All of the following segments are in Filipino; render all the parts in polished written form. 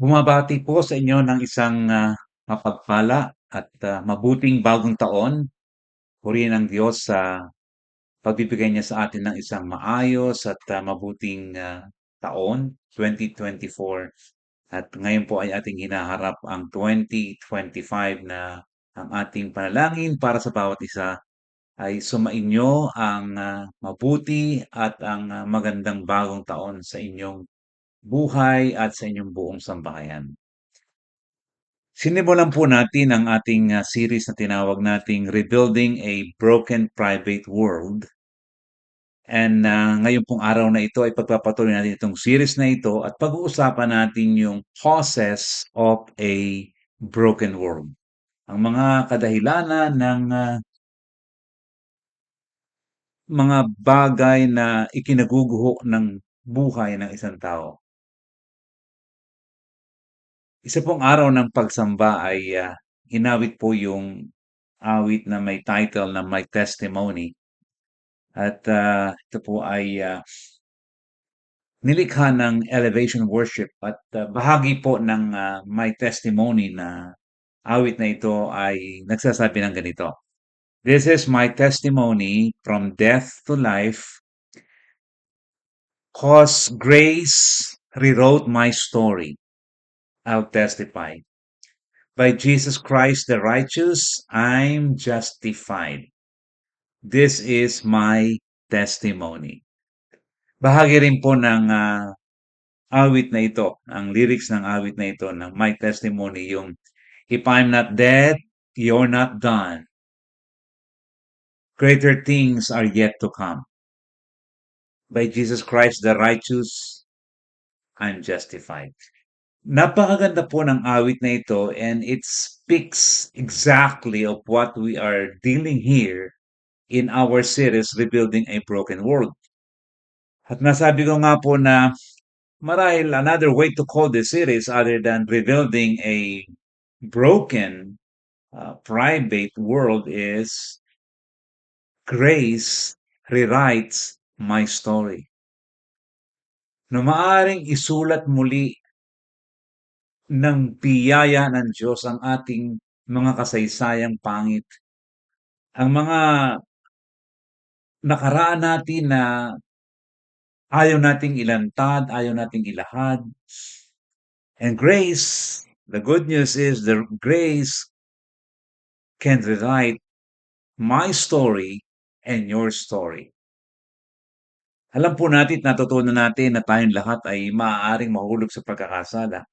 Bumabati po sa inyo ng isang mapagpala at mabuting bagong taon. Purihin ang Diyos sa pagbibigay niya sa atin ng isang maayos at mabuting taon, 2024. At ngayon po ay ating hinaharap ang 2025 na ang ating panalangin para sa bawat isa ay sumainyo ang mabuti at ang magandang bagong taon sa inyong buhay at sa inyong buong sambahayan. Sinimulan po natin ang ating series na tinawag nating Rebuilding a Broken Private World. And ngayon pong araw na ito ay pagpapatuloy natin itong series na ito at pag-uusapan natin yung causes of a broken world. Ang mga kadahilanan ng mga bagay na ikinaguguho ng buhay ng isang tao. Isa pong araw ng pagsamba ay hinawit po yung awit na may title na My Testimony. At ito po ay nilikha ng Elevation Worship at bahagi po ng My Testimony na awit na ito ay nagsasabi ng ganito. This is my testimony from death to life, 'cause grace rewrote my story. I'll testify. By Jesus Christ the righteous, I'm justified. This is my testimony. Bahagi rin po ng awit na ito, ang lyrics ng awit na ito ng My Testimony, yung If I'm not dead, you're not done. Greater things are yet to come. By Jesus Christ the righteous, I'm justified. Napakaganda po ng awit na ito and it speaks exactly of what we are dealing here in our series Rebuilding a Broken World. At nasabi ko nga po na marahil another way to call this series other than rebuilding a broken private world is grace rewrites my story. No maaring isulat muli ng biyaya ng Diyos ang ating mga kasaysayang pangit. Ang mga nakaraan natin na ayaw nating ilantad, ayaw nating ilahad. And grace, the good news is the grace can rewrite my story and your story. Alam po natin at natutunan natin na tayong lahat ay maaaring mahulog sa pagkakasala.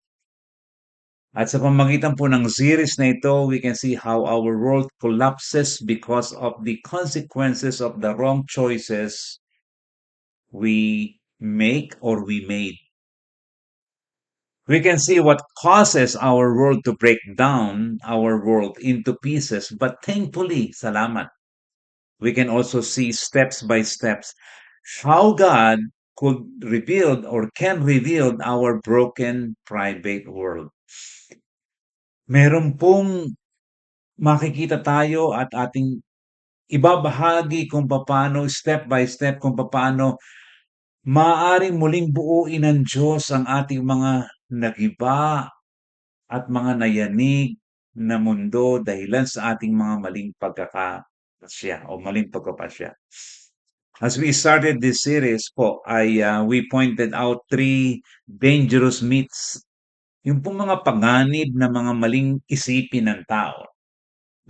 At sa pamamagitan po ng series na ito, we can see how our world collapses because of the consequences of the wrong choices we make or we made. We can see what causes our world to break down, our world into pieces. But thankfully, salamat, we can also see steps by steps how God could reveal or can reveal our broken private world. Meron pong makikita tayo at ating ibabahagi kung paano step by step kung paano maaaring muling buuin ng Diyos ang ating mga nagiba at mga nayanig na mundo dahilan sa ating mga maling pagkakapasya o maling pagkapasya. As we started this series po ay we pointed out 3 dangerous myths. Yung pong mga panganib na mga maling isipin ng tao.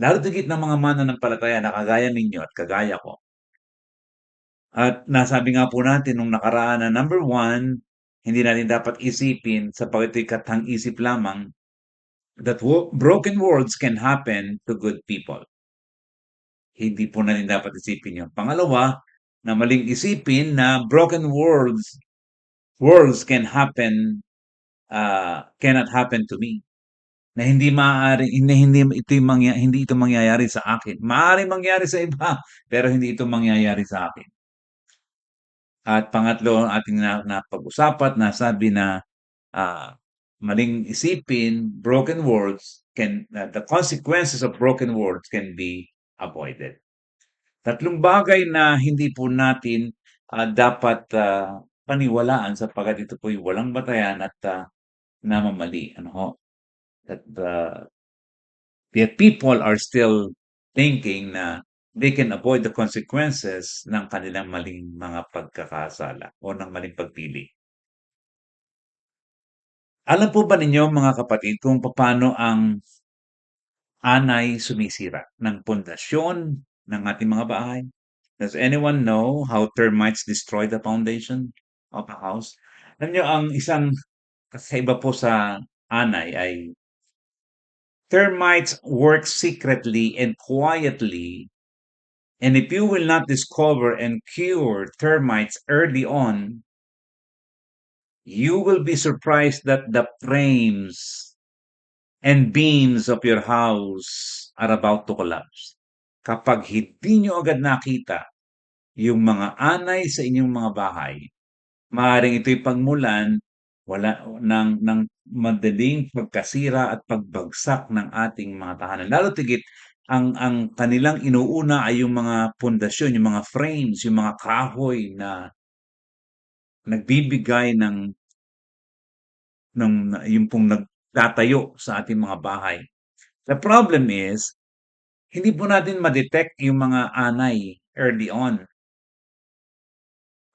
Lalo tigit ng mga mananampalataya na kagaya ninyo at kagaya ko. At nasabi nga po natin nung nakaraan na number 1, hindi natin dapat isipin sapagkat ito'y katang-isip lamang that broken worlds can happen to good people. Hindi po natin dapat isipin yun. Pangalawa, na maling isipin na broken worlds cannot happen to me. Na hindi maaari, hindi ito mangyayari sa akin. Maaaring mangyari sa iba, pero hindi ito mangyayari sa akin. At pangatlo, ang ating napag-usapan, nasabi na maling isipin, the consequences of broken words can be avoided. Tatlong bagay na hindi po natin dapat paniwalaan sapagkat ito po'y walang batayan at namamali, ano ho, that yet people are still thinking na they can avoid the consequences ng kanilang maling mga pagkakasala o ng maling pagpili. Alam po ba ninyo mga kapatid kung paano ang anay sumisira ng pundasyon ng ating mga bahay? Does anyone know how termites destroy the foundation of a house? Alam niyo ang isang kakaiba po sa anay ay termites work secretly and quietly, and if you will not discover and cure termites early on, you will be surprised that the frames and beams of your house are about to collapse. Kapag hindi nyo agad nakita yung mga anay sa inyong mga bahay, maaaring ito'y pagmulan ng madaling pagkasira at pagbagsak ng ating mga tahanan. Lalo tigit ang kanilang inuuna ay yung mga pundasyon, yung mga frames, yung mga kahoy na nagbibigay ng yung pong nagtatayo sa ating mga bahay. The problem is, hindi po natin ma-detect yung mga anay early on.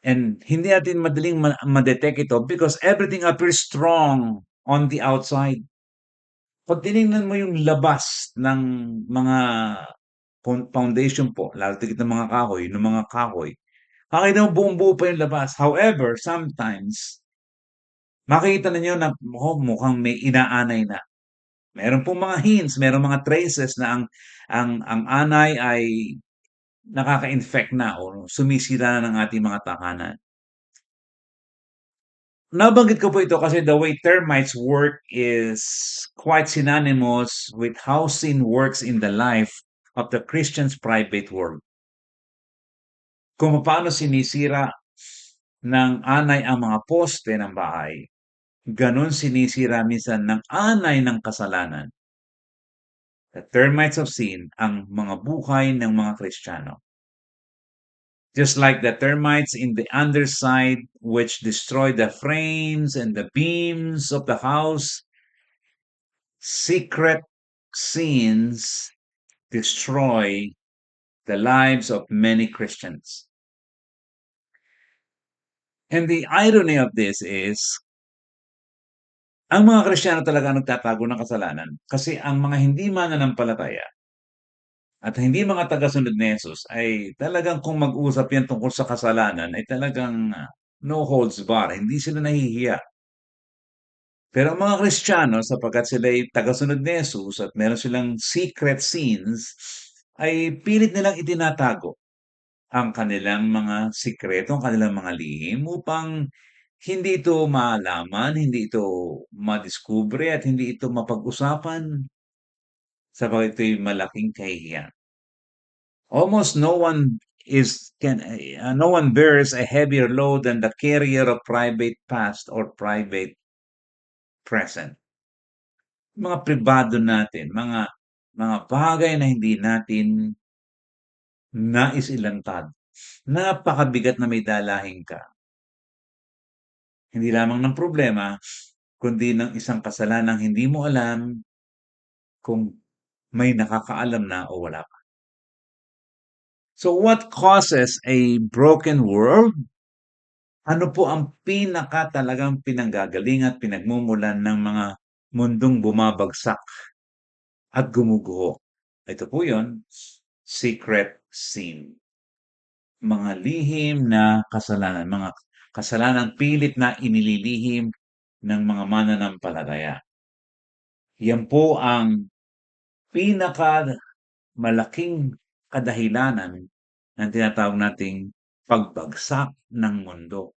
And hindi natin madaling ma-detect ito because everything appears strong on the outside. Pag tinignan mo yung labas ng mga foundation po, lalo tigit ng mga kahoy, makikita mo buong-buo pa yung labas. However, sometimes, makikita ninyo na mukhang may inaanay na. Meron pong mga hints, merong mga traces na ang anay ay nakaka-infect na o sumisira na ng ating mga tahanan. Nabanggit ko po ito kasi the way termites work is quite synonymous with how sin works in the life of the Christian's private world. Kung paano sinisira ng anay ang mga poste ng bahay, ganun sinisira minsan ng anay ng kasalanan, the termites of sin, ang mga buhay ng mga Kristiyano. Just like the termites in the underside, which destroy the frames and the beams of the house, secret sins destroy the lives of many Christians. And the irony of this is, ang mga Kristiyano talaga ang nagtatago ng kasalanan kasi ang mga hindi mananampalataya at hindi mga tagasunod ni Jesus ay talagang kung mag-usap yan tungkol sa kasalanan ay talagang no holds bar, hindi sila nahihiya. Pero ang mga Kristiyano sapagkat sila ay tagasunod ni Jesus at meron silang secret sins, ay pilit nilang itinatago ang kanilang mga sikreto, ang kanilang mga lihim upang hindi ito malaman, hindi ito madiskubre at hindi ito mapag-usapan sapagkat ito'y malaking kahihiyan. Almost no one no one bears a heavier load than the carrier of private past or private present. Mga pribado natin, mga bagay na hindi natin nais ilantad. Napakabigat na may dalahin ka. Hindi lamang ng problema, kundi ng isang kasalanang hindi mo alam kung may nakakaalam na o wala pa. So what causes a broken world? Ano po ang talagang pinanggagalingan at pinagmumulan ng mga mundong bumabagsak at gumuguho? Ito po yon, secret sin. Mga lihim na kasalanan, mga kasalanang pilit na inililihim ng mga mananampalataya. Yan po ang pinakamalaking kadahilanan ng tinatawag nating pagbagsak ng mundo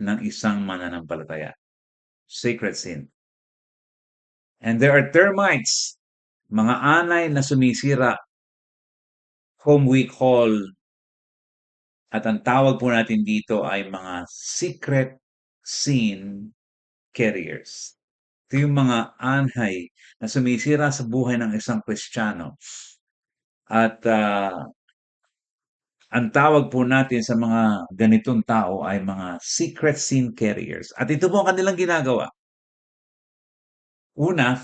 ng isang mananampalataya. Secret sin. And there are termites, mga anay na sumisira, whom we call, at ang tawag po natin dito ay mga secret sin carriers. Ito yung mga anay na sumisira sa buhay ng isang Kristiyano. At ang tawag po natin sa mga ganitong tao ay mga secret sin carriers. At ito po ang kanilang ginagawa. Una,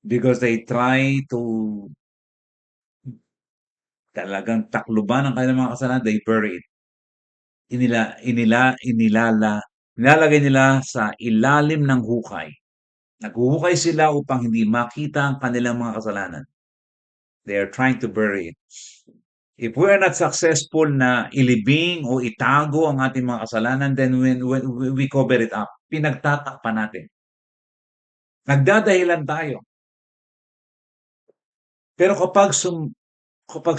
because they try to talagang takluban ang kanilang mga kasalanan, they bury it. Inila inila inilala Nilalagay nila sa ilalim ng hukay. Naghuhukay sila upang hindi makita ang kanilang mga kasalanan. They are trying to bury it. If we are not successful na ilibing o itago ang ating mga kasalanan, then when we cover it up, pinagtatakpan natin. Nagdadahilan tayo. Pero kapag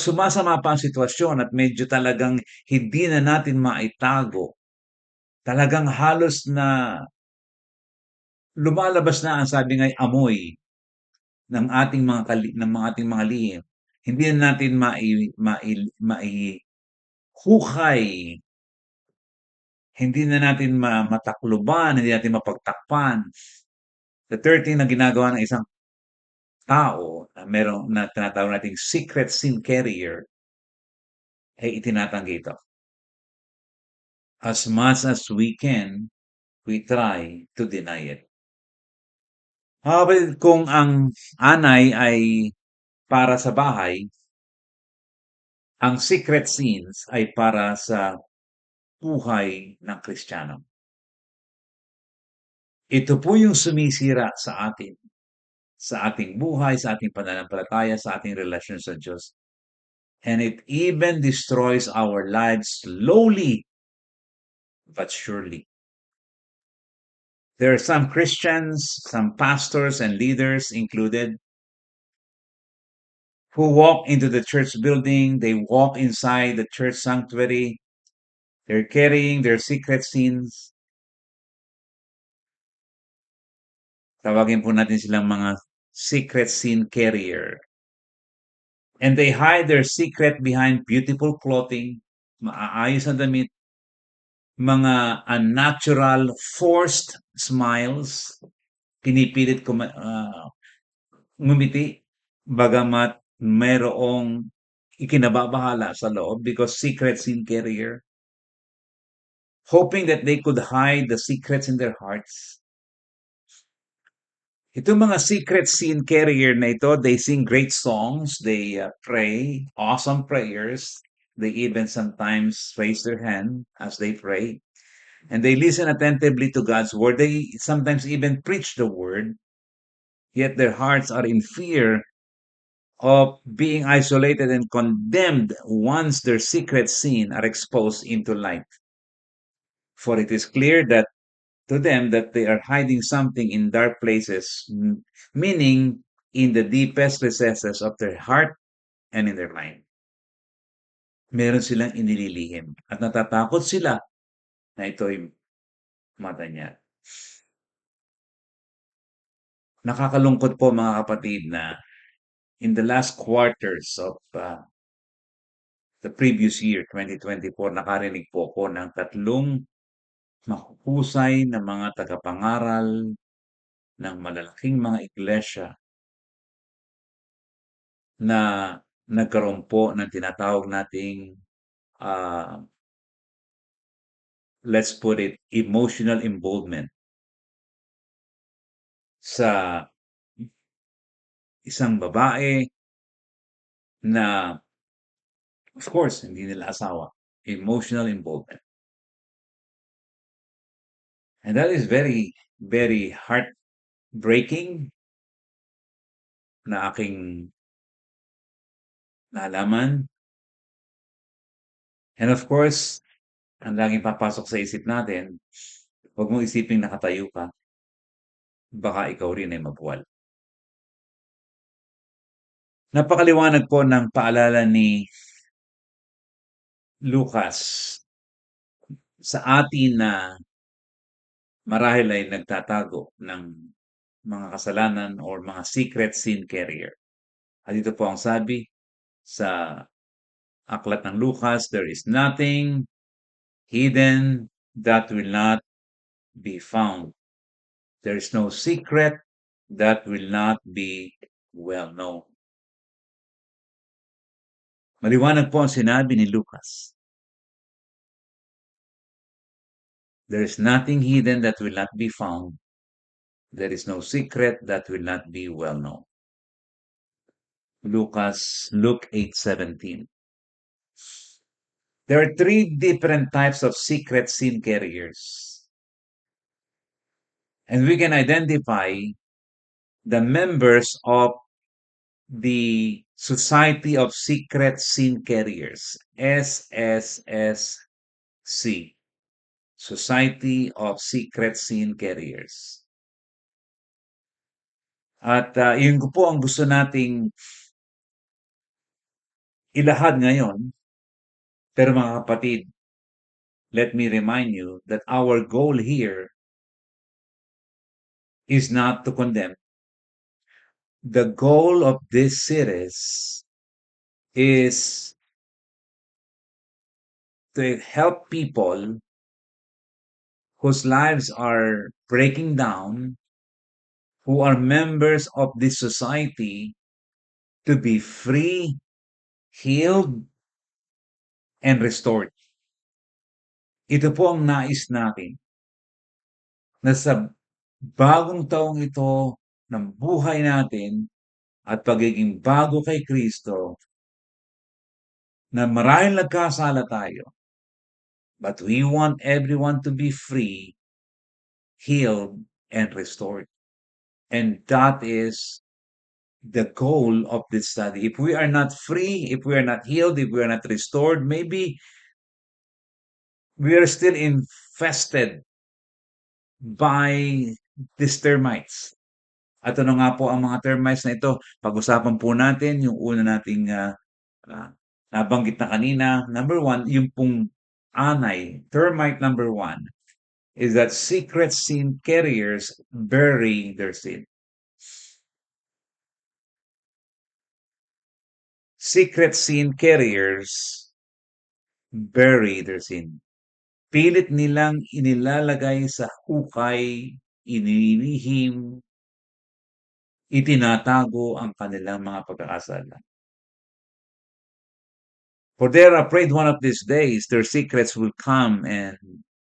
sumasama pa ang sitwasyon at medyo talagang hindi na natin maitago, talagang halos na lumalabas na ang sabi nga'y amoy ng ating ating mga lihim. Hindi na natin maihukay, hindi na natin matakluban, hindi natin mapagtakpan. The third thing na ginagawa ng isang tao na tinatawag nating secret sin carrier ay itinatanggi ito. As much as we can, we try to deny it. Well, kung ang anay ay para sa bahay, ang secret sins ay para sa buhay ng Kristiyano. Ito po yung sumisira sa ating buhay, sa ating pananampalataya, sa ating relasyon sa Diyos. And it even destroys our lives slowly but surely. There are some Christians, some pastors and leaders included, who walk into the church building, they walk inside the church sanctuary, they're carrying their secret sins. Tawagin po natin silang mga secret sin carrier. And they hide their secret behind beautiful clothing, maayos na damit, mga unnatural, forced smiles, pinipilit ngumiti, bagamat mayroong ikinababahala sa loob because secret sin carrier, hoping that they could hide the secrets in their hearts. Itong mga secret sin carrier na ito, they sing great songs, they pray awesome prayers, they even sometimes raise their hand as they pray, and they listen attentively to God's word. They sometimes even preach the word, yet their hearts are in fear of being isolated and condemned once their secret sin are exposed into light. For it is clear that to them that they are hiding something in dark places, meaning in the deepest recesses of their heart and in their mind. Meron silang inililihim at natatakot sila na ito'y matanyag. Nakakalungkot po mga kapatid na in the last quarters of the previous year, 2024, nakarinig po ako ng tatlong mahusay na mga tagapangaral ng malalaking mga iglesia na nagkaroon po ng tinatawag nating let's put it, emotional involvement sa isang babae na, of course, hindi nila asawa. Emotional involvement. And that is very, very heartbreaking na aking nalaman. And of course, ang laging papasok sa isip natin, huwag mong isiping nakatayo ka, baka ikaw rin ay mabuwal. Napakaliwanag po ng paalala ni Lucas sa atin na marahil ay nagtatago ng mga kasalanan or mga secret sin carrier. At ito po ang sabi sa aklat ng Lucas, there is nothing hidden that will not be found. There is no secret that will not be well known. Maliwanag po ang sinabi ni Lucas. There is nothing hidden that will not be found. There is no secret that will not be well known. Luke 8:17. There are three different types of secret sin carriers, and we can identify the members of the Society of Secret Sin Carriers, SSSC, Society of Secret Sin Carriers. At yun po ang gusto nating ilahad ngayon. Pero mga kapatid, let me remind you that our goal here is not to condemn. The goal of this series is to help people whose lives are breaking down, who are members of this society, to be free, healed, and restored. Ito po ang nais natin na sa bagong taong ito ng buhay natin at pagiging bago kay Kristo na marahil nagkasala tayo, but we want everyone to be free, healed, and restored. And that is the goal of this study. If we are not free, if we are not healed, if we are not restored, maybe we are still infested by these termites. At ano nga po ang mga termites na ito? Pag-usapan po natin yung una nating nabanggit na kanina. Number one, yung pong anay, termite number one, is that secret sin carriers bury their sin. Secret sin carriers bury their sin. Pilit nilang inilalagay sa hukay, inilihim, itinatago ang kanilang mga pagkakasala. For they're afraid one of these days their secrets will come and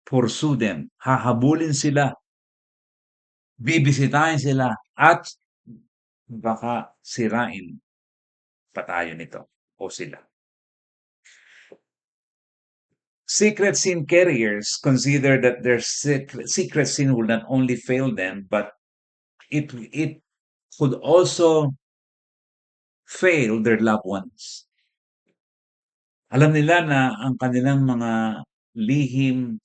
pursue them. Hahabulin sila, bibisitahin sila, at baka sirain pa tayo nito o sila. Secret sin carriers consider that their secret sin will not only fail them, but it could also fail their loved ones. Alam nila na ang kanilang mga lihim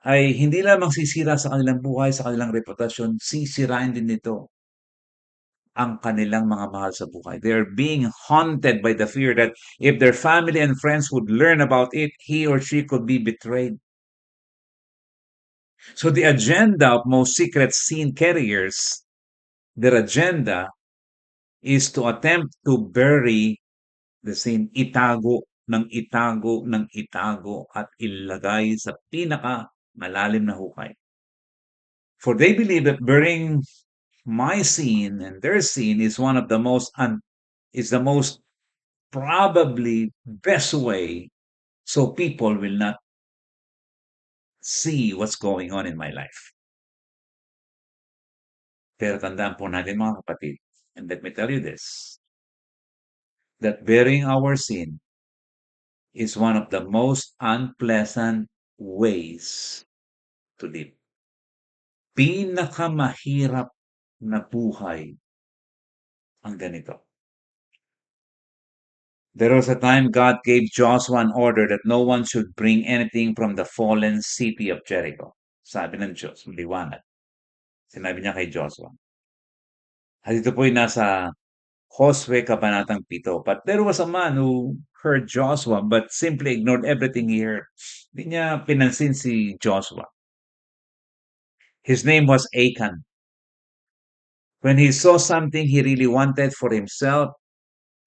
ay hindi lamang sisira sa kanilang buhay, sa kanilang reputasyon, sisirain din nito ang kanilang mga mahal sa buhay. They are being haunted by the fear that if their family and friends would learn about it, he or she could be betrayed. So the agenda of most secret sin carriers, their agenda is to attempt to bury the sin, itago ng itago ng itago at ilagay sa pinaka malalim na hukay. For they believe that burying my sin and their sin is one of the most is the most probably best way so people will not see what's going on in my life. Pero tandaan po natin mga kapatid, and let me tell you this, that bearing our sin is one of the most unpleasant ways to live. Pinakamahirap na buhay ang ganito. There was a time God gave Joshua an order that no one should bring anything from the fallen city of Jericho. Sabi ng Diyos, liwanag. Sinabi niya kay Joshua. At ito po'y nasa Josue Kabanatang 7. But there was a man who heard Joshua but simply ignored everything he heard. Hindi niya pinansin si Joshua. His name was Achan. When he saw something he really wanted for himself,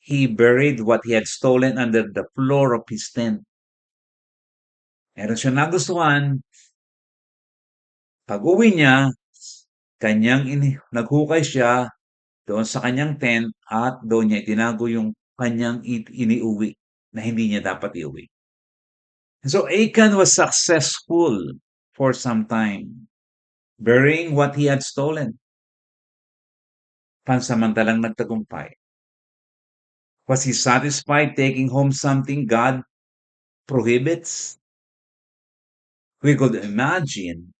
he buried what he had stolen under the floor of his tent. Meron siya nagustuhan. Pag-uwi niya, naghukay siya doon sa kanyang tent at doon niya itinago yung kanyang iniuwi na hindi niya dapat iuwi. So Achan was successful for some time, burying what he had stolen. pansamantalang nagtagumpay? Was he satisfied taking home something God prohibits? We could imagine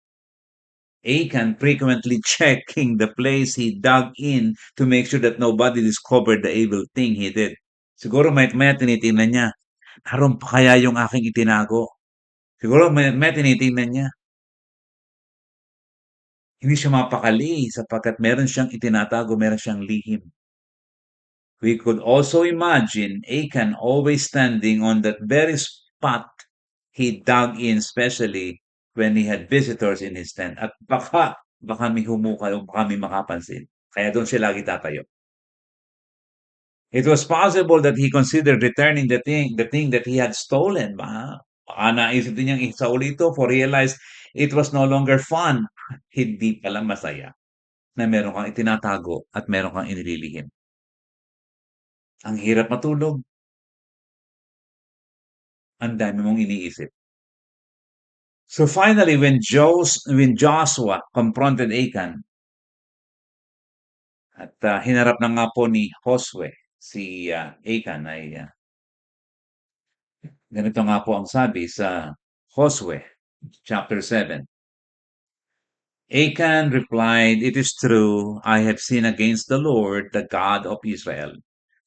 Achan frequently checking the place he dug in to make sure that nobody discovered the evil thing he did. Siguro maya tinitingnan niya, naroon pa kaya yung aking itinago? Siguro maya tinitingnan niya, hindi siya mapakali sapagkat meron siyang itinatago, meron siyang lihim. We could also imagine Achan always standing on that very spot he dug in, especially when he had visitors in his tent. At baka may humukay o baka may makapansin. Kaya doon siya lagi tatayo. It was possible that he considered returning the thing that he had stolen. Baka naisip din niyang isauli ito for realized it was no longer fun. Hindi pala masaya na meron kang itinatago at meron kang inililihim. Ang hirap matulog, ang dami mong iniisip. So finally, when Joshua confronted Achan at hinarap na nga po ni Josue si Achan ay ganito nga po ang sabi sa Josue chapter 7. Achan replied, "It is true, I have sinned against the Lord, the God of Israel.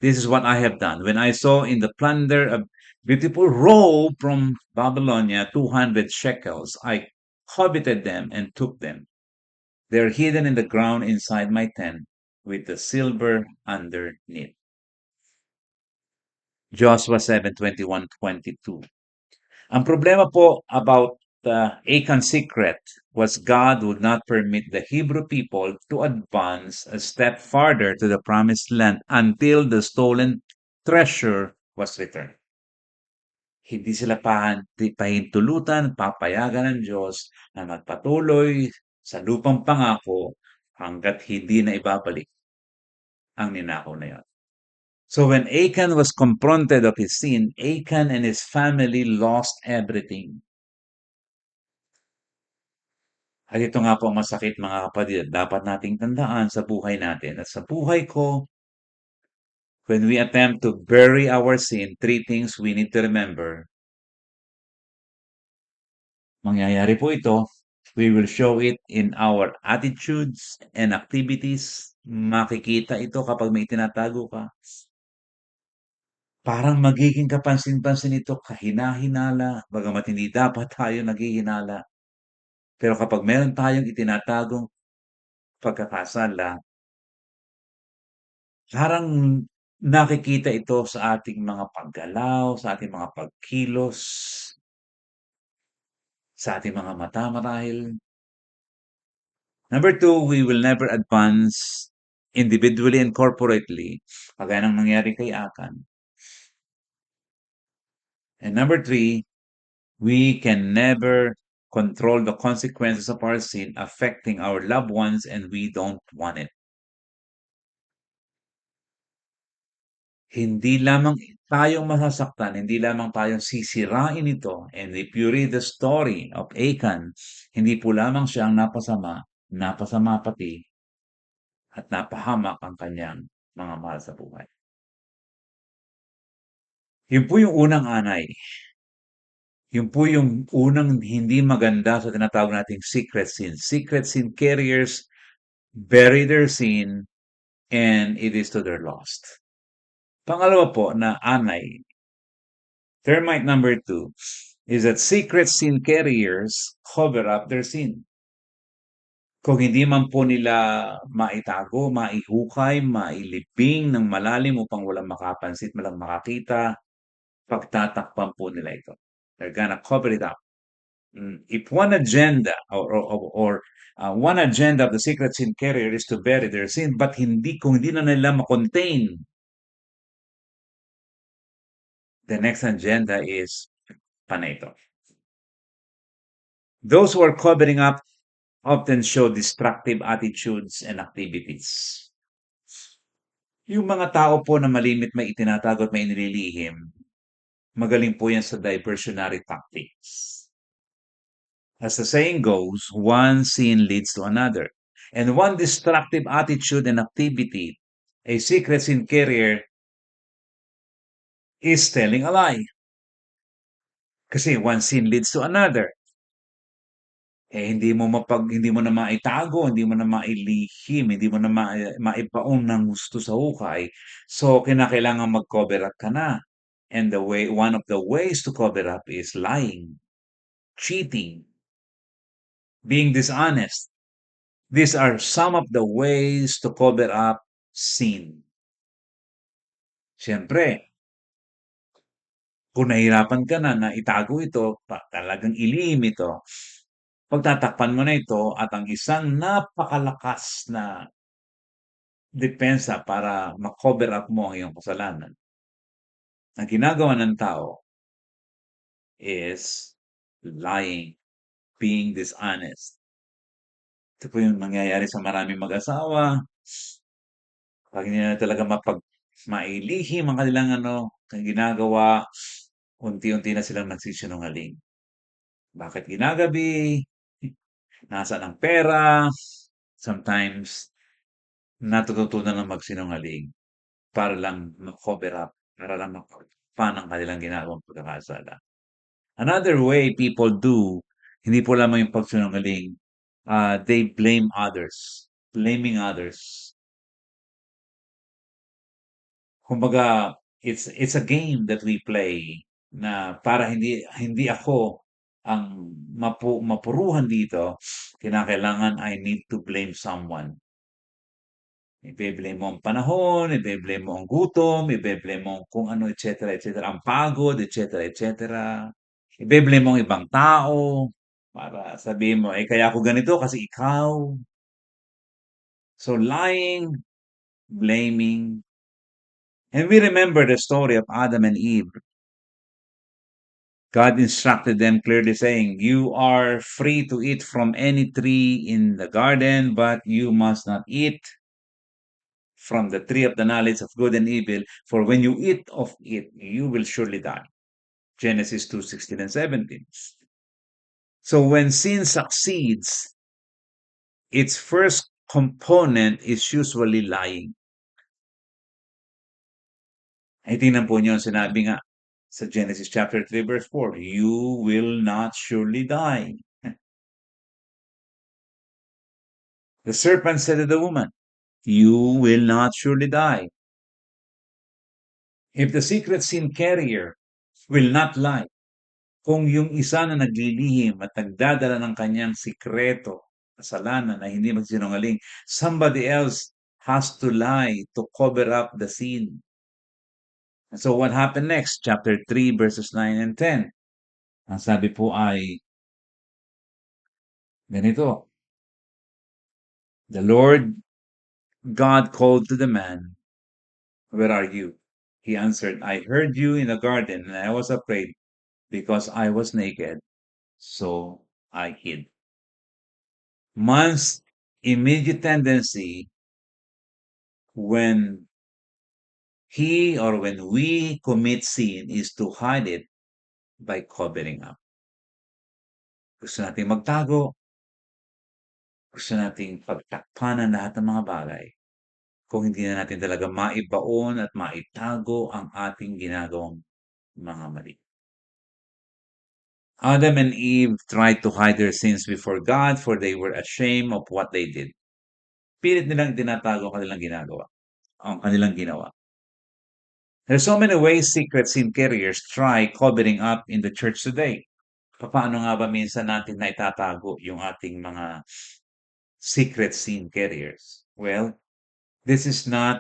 This is what I have done. When I saw in the plunder a beautiful robe from Babylonia, 200 shekels, I coveted them and took them. They are hidden in the ground inside my tent with the silver underneath." Joshua 7:21-22. Ang problema po about Achan's secret was God would not permit the Hebrew people to advance a step farther to the promised land until the stolen treasure was returned. Hindi sila pahintulutan, papayagan ng Diyos na magpatuloy sa lupang pangako hanggat hindi na ibabalik ang ninakaw na yon. So when Achan was confronted of his sin, Achan and his family lost everything. At ito nga po ang masakit mga kapatid, dapat nating tandaan sa buhay natin at sa buhay ko, when we attempt to bury our sin, three things we need to remember. Mangyayari po ito, we will show it in our attitudes and activities. Makikita ito kapag may tinatago ka. Parang magiging kapansin-pansin ito, kahina-hinala, bagamat hindi dapat tayo naghihinala. Pero kapag meron tayong itinatagong pagkakasala, parang nakikita ito sa ating mga paggalaw, sa ating mga pagkilos, sa ating mga mata marahil. Number two, we will never advance individually and corporately, kagaya ng nangyari kay Achan. And number three, we can never control the consequences of our sin affecting our loved ones, and we don't want it. Hindi lamang tayong masasaktan, hindi lamang tayong sisirain ito. And if you read the story of Achan, hindi po lamang siya ang napasama pati at napahamak ang kanyang mga mahal sa buhay. Yun po yung unang anay. Yun po yung unang hindi maganda sa tinatawag nating secret sin. Secret sin carriers bury their sin and it is to their lost. Pangalawa po na anay, termite number 2, is that secret sin carriers cover up their sin. Kung hindi man po nila maitago, maihukay, mailibing ng malalim upang walang makapansin, walang makakita, pagtatakpan po nila ito. They're gonna cover it up. If one agenda or one agenda of the secret sin carrier is to bury their sin, but kung hindi na nila ma-contain, the next agenda is panito. Those who are covering up often show destructive attitudes and activities. Yung mga tao po na malimit may itinatago at may inililihim, magaling po yan sa diversionary tactics. As the saying goes, one sin leads to another. And one destructive attitude and activity, a secret sin carrier, is telling a lie. Kasi one sin leads to another. Hindi mo na maitago, hindi mo na mailihim, hindi mo na maibaon ng gusto sa hukay. So kinakailangan mag-cover up ka na. And one of the ways to cover up is lying, cheating, being dishonest. These are some of the ways to cover up sin. Siyempre, kung nahihirapan ka na na itago ito, talagang ilihim ito, pagtatakpan mo na ito at ang isang napakalakas na depensa para ma-cover up mo ang iyong kasalanan. Ang ginagawa ng tao is lying, being dishonest. Ito po yung nangyayari sa maraming mag-asawa. Pag hindi na talaga mailihim ang kanilang ang ginagawa, unti-unti na silang nagsisinungaling. Bakit ginagabi? Nasaan ang pera? Sometimes, natututunan ng magsinungaling para lang ma-cover up, para lang makapaan ang kanilang ginagawang pagkakasala. Another way people do, hindi po lamang yung pagsinungaling, they blame others, blaming others. Kumbaga, it's a game that we play na para hindi ako ang mapuruhan dito, kinakailangan I need to blame someone. Ibe-blame mo ang panahon, ibe-blame mo ang gutom, ibe-blame mo kung ano, et cetera, ang pagod, et cetera. Ibe-blame mo ang ibang tao para sabihin mo, "Eh, kaya ako ganito kasi ikaw." So, lying, blaming, and we remember the story of Adam and Eve. God instructed them clearly saying, "You are free to eat from any tree in the garden, but you must not eat from the tree of the knowledge of good and evil, for when you eat of it, you will surely die." Genesis 2:16 and 17. So when sin succeeds, its first component is usually lying. Ay tingnan po niyo ang sinabi nga sa Genesis chapter 3 verse 4, "You will not surely die." The serpent said to the woman, "You will not surely die." If the secret sin carrier will not lie, kung yung isa na naglilihim at nagdadala ng kanyang sikreto, kasalanan na hindi magsinungaling, somebody else has to lie to cover up the sin. And so what happened next? Chapter 3 verses 9 and 10. Ang sabi po ay ganito, "The Lord God called to the man, 'Where are you?' He answered, 'I heard you in the garden, and I was afraid because I was naked, so I hid.'" Man's immediate tendency when when we commit sin is to hide it by covering up. Gusto nating magtago, gusto nating pagtakpan ang lahat ng mga bagay kung hindi na natin talaga maibaon at maitago ang ating ginagawang mga mali. Adam and Eve tried to hide their sins before God for they were ashamed of what they did. Pilit nilang tinatago ang kanilang ginagawa, ang kanilang ginawa. There's so many ways secret sin carriers try covering up in the church today. Papaano nga ba minsan natin naitatago yung ating mga secret sin carriers? Well, this is not,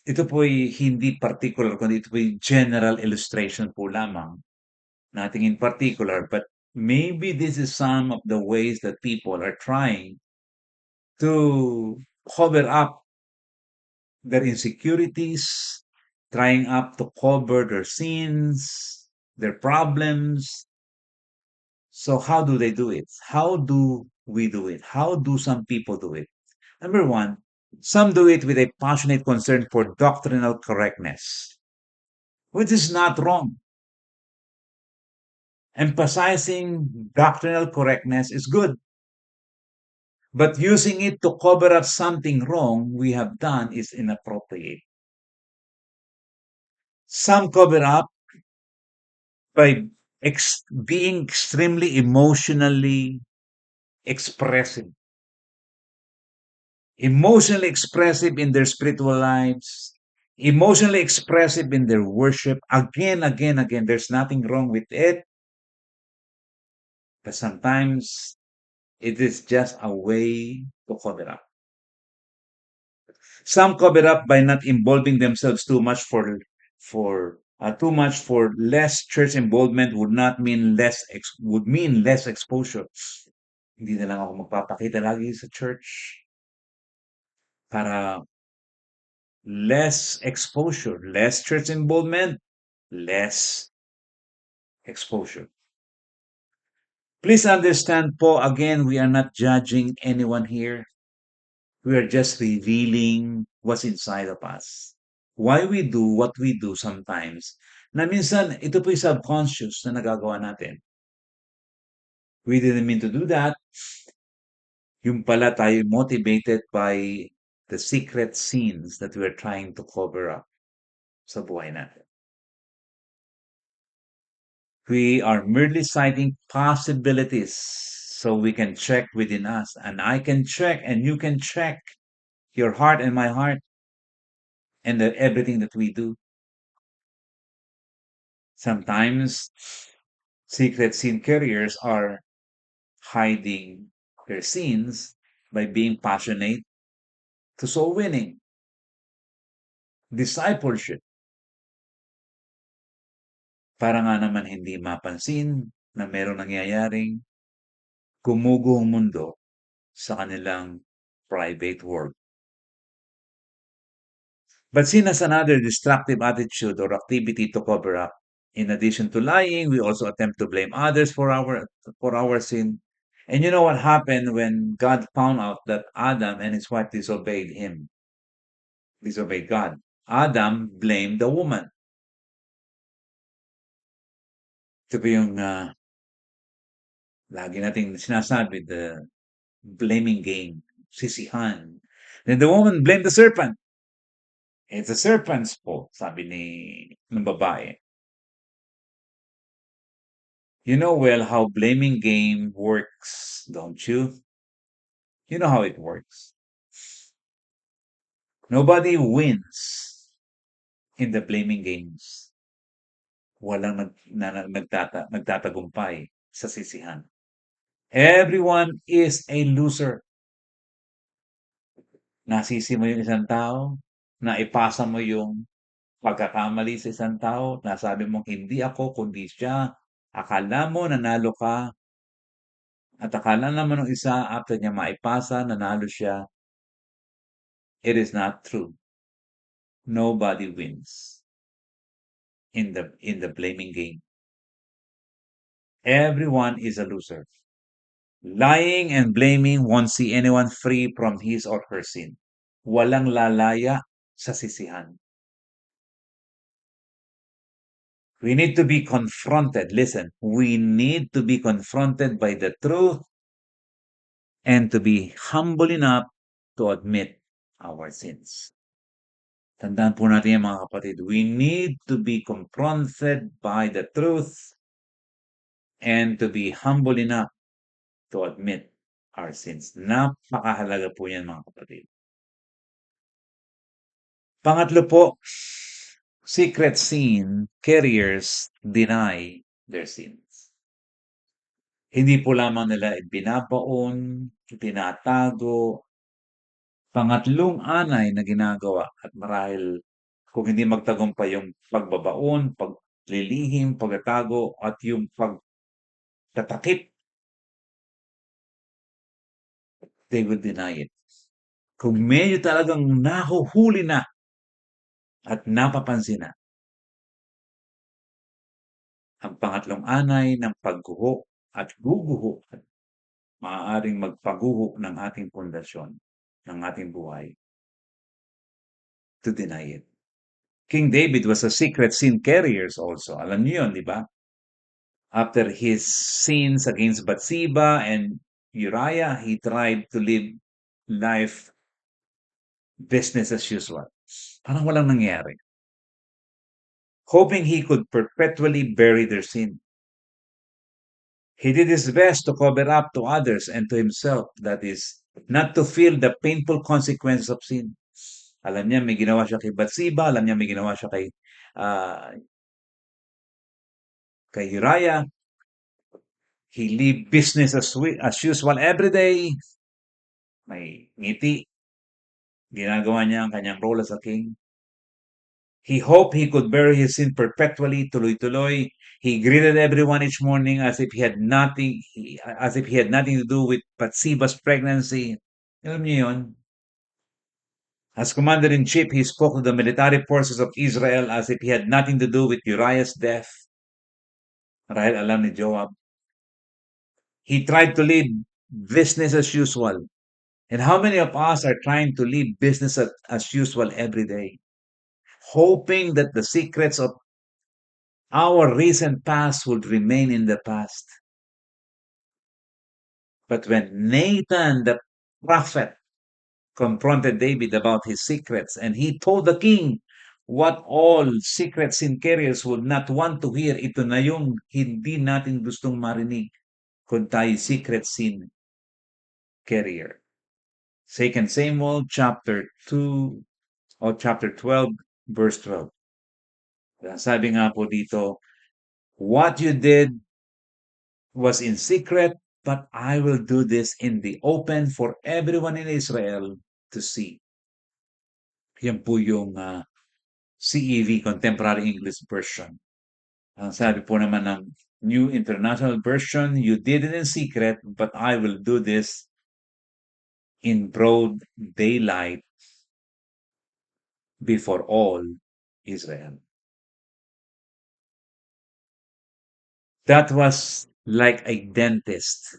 ito po'y hindi particular, kundi ito po'y general illustration po lamang. Nothing in particular, but maybe this is some of the ways that people are trying to cover up their insecurities, trying up to cover their sins, their problems. So how do they do it? How do we do it? How do some people do it? Number one, some do it with a passionate concern for doctrinal correctness, which is not wrong. Emphasizing doctrinal correctness is good. But using it to cover up something wrong we have done is inappropriate. Some cover up by being extremely emotionally expressive, emotionally expressive in their spiritual lives, emotionally expressive in their worship. Again, again, again, there's nothing wrong with it, but sometimes it is just a way to cover up. Some cover up by not involving themselves too much for less church involvement would not mean would mean less exposure. Hindi na lang ako magpapakita lagi sa church para less exposure, less church involvement, less exposure. Please understand po, again, we are not judging anyone here. We are just revealing what's inside of us. Why we do what we do sometimes. Na minsan, ito po yung subconscious na nagagawa natin. We didn't mean to do that. Yung pala tayo motivated by the secret sins that we're trying to cover up sa buhay natin. We are merely citing possibilities so we can check within us. And I can check and you can check your heart and my heart and everything that we do. Sometimes secret sin carriers are hiding their sins by being passionate to soul winning, discipleship, para nga naman hindi mapansin na merong nangyayaring gumuguhong mundo sa kanilang private world. But sin has another destructive attitude or activity to cover up. In addition to lying, we also attempt to blame others for our sin. And you know what happened when God found out that Adam and his wife disobeyed God? Adam blamed the woman. Ito po yung lagi nating sinasabi, the blaming game, sisihan. Then the woman blamed the serpent. It's the serpent's fault, sabi ng babae. You know well how blaming game works, don't you? You know how it works. Nobody wins in the blaming games. Walang nagtatagumpay sa sisihan. Everyone is a loser. Nasisi mo yung isang tao, naipasa mo yung pagkakamali sa isang tao, nasabi mong hindi ako kundi siya, akala mo nanalo ka, at akala naman ng isa after niya maipasa, nanalo siya. It is not true. Nobody wins in the blaming game. Everyone is a loser. Lying and blaming won't see anyone free from his or her sin. Walang lalaya sa sisihan. We need to be confronted. Listen, we need to be confronted by the truth and to be humble enough to admit our sins. Tandaan po natin yan, mga kapatid. We need to be confronted by the truth and to be humble enough to admit our sins. Napakahalaga po yan, mga kapatid. Pangatlo po, secret sin carriers deny their sins. Hindi po lamang nila ibinabaon, tinatago, pangatlong anay na ginagawa at marahil kung hindi magtagumpay yung pagbabaon, paglilihim, pagtatago at yung pagtatakip, they will deny it. Kung medyo talagang nahuhuli na at napapansin na, ang pangatlong anay ng pagguho at guguho at maaaring magpaguho ng ating pundasyon, ng ating buhay, to deny it. King David was a secret sin carrier also. Alam niyo yun, di ba? After his sins against Bathsheba and Uriah, he tried to live life business as usual. Parang walang nangyari. Hoping he could perpetually bury their sin. He did his best to cover up to others and to himself, that is, not to feel the painful consequences of sin. Alam niya may ginawa siya kay Bathsheba, alam niya may ginawa siya ah, kay Uriah. He lived business as usual every day. May ngiti, ginagawa niya ang kanyang role as a king. He hoped he could bury his sin perpetually, tuloy-tuloy. He greeted everyone each morning as if he had nothing, as if he had nothing to do with Bathsheba's pregnancy. Alam niyo yun? As commander-in-chief, he spoke to the military forces of Israel as if he had nothing to do with Uriah's death. Marahil alam ni Joab. He tried to live business as usual. And how many of us are trying to live business as usual every day? Hoping that the secrets of our recent past would remain in the past. But when Nathan the prophet confronted David about his secrets and he told the king what all secret sin carriers would not want to hear, ito na yung hindi natin gustong marinig kung tayo secret sin carrier. 2 Samuel chapter 2 o chapter 12 verse 12. Sabi nga po dito, what you did was in secret, but I will do this in the open for everyone in Israel to see. Yan po yung CEV, Contemporary English Version. Ang sabi po naman ng New International Version, you did it in secret, but I will do this in broad daylight before all Israel. That was like a dentist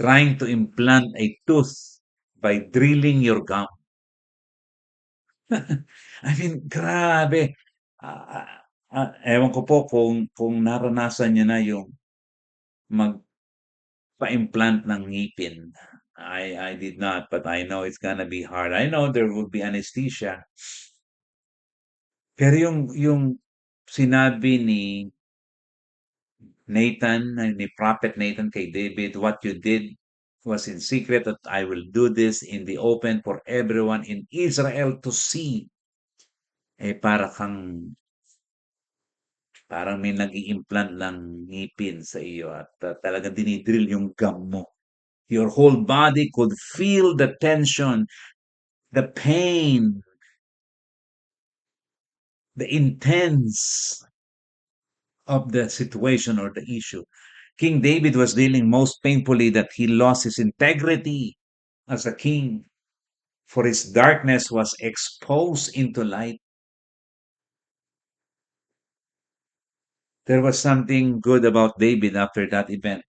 trying to implant a tooth by drilling your gum. I mean, grabe. Ewan ko po kung naranasan niyo na yung magpa-implant ng ngipin. I did not, but I know it's gonna be hard. I know there will be anesthesia. Pero yung sinabi ni Nathan, ni Prophet Nathan kay David, what you did was in secret, that I will do this in the open for everyone in Israel to see. Eh parang may nag-i-implant ng ngipin sa iyo at talagang dinidrill yung gum mo. Your whole body could feel the tension, the pain, the intense of the situation or the issue. King David was dealing most painfully that he lost his integrity as a king, for his darkness was exposed into light. There was something good about David after that event,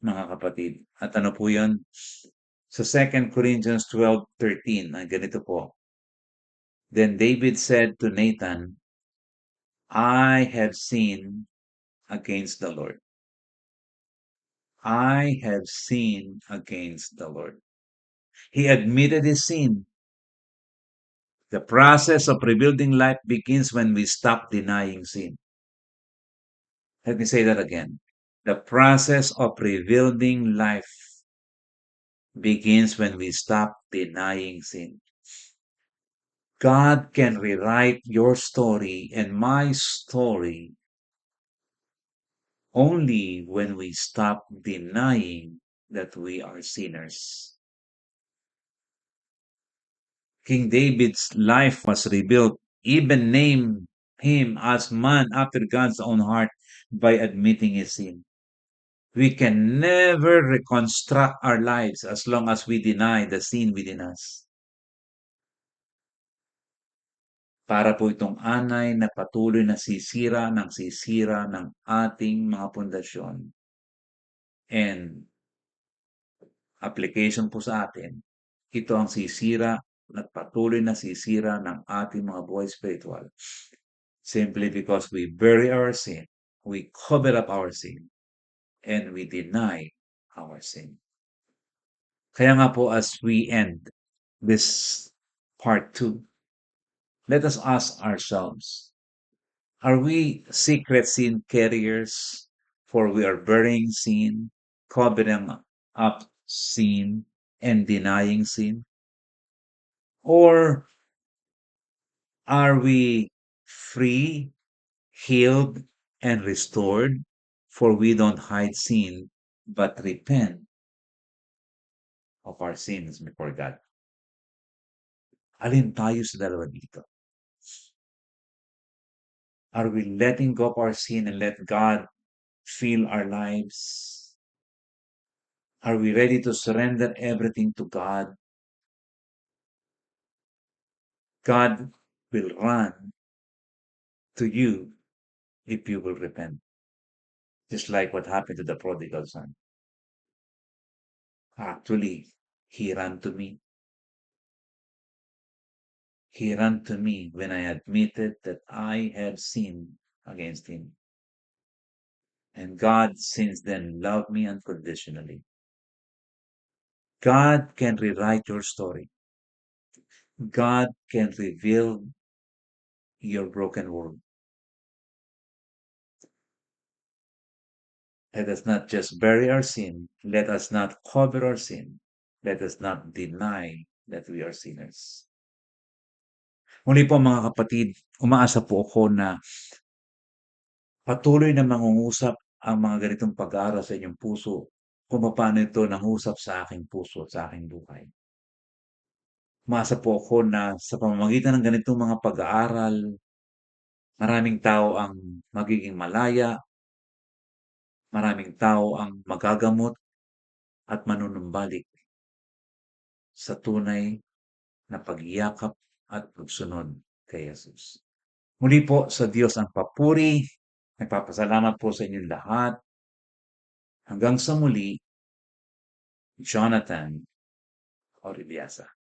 mga kapatid. At ano po yun? Sa 2 Corinthians 12:13, ganito po. Then David said to Nathan, I have sinned against the Lord. I have sinned against the Lord. He admitted his sin. The process of rebuilding life begins when we stop denying sin. Let me say that again. The process of rebuilding life begins when we stop denying sin. God can rewrite your story and my story only when we stop denying that we are sinners. King David's life was rebuilt, even named him as man after God's own heart by admitting his sin. We can never reconstruct our lives as long as we deny the sin within us. Para po itong anay na patuloy na sisira ng ating mga pundasyon. And application po sa atin, ito ang sisira, nagpatuloy na sisira ng ating mga buhay spiritual. Simply because we bury our sin, we cover up our sin, and we deny our sin. Kaya nga po as we end this part 2, let us ask ourselves, are we secret sin carriers? For we are burying sin, covering up sin, and denying sin? Or are we free, healed, and restored? For we don't hide sin, but repent of our sins before God. Alin tayo sa dalawa dito? Are we letting go of our sin and let God fill our lives? Are we ready to surrender everything to God? God will run to you if you will repent. Just like what happened to the prodigal son. Actually, he ran to me. He ran to me when I admitted that I had sinned against him. And God since then loved me unconditionally. God can rewrite your story. God can reveal your broken world. Let us not just bury our sin. Let us not cover our sin. Let us not deny that we are sinners. Muli po mga kapatid, umaasa po ako na patuloy na mangungusap ang mga ganitong pag-aaral sa inyong puso kung paano ito nangusap sa aking puso at sa aking buhay. Umaasa po ako na sa pamamagitan ng ganitong mga pag-aaral, maraming tao ang magiging malaya, maraming tao ang magagamot at manunumbalik sa tunay na pagyakap at pagsunod kay Jesus. Muli po sa Diyos ang papuri. Nagpapasalamat po sa inyong lahat. Hanggang sa muli, Jonathan Oribiasa.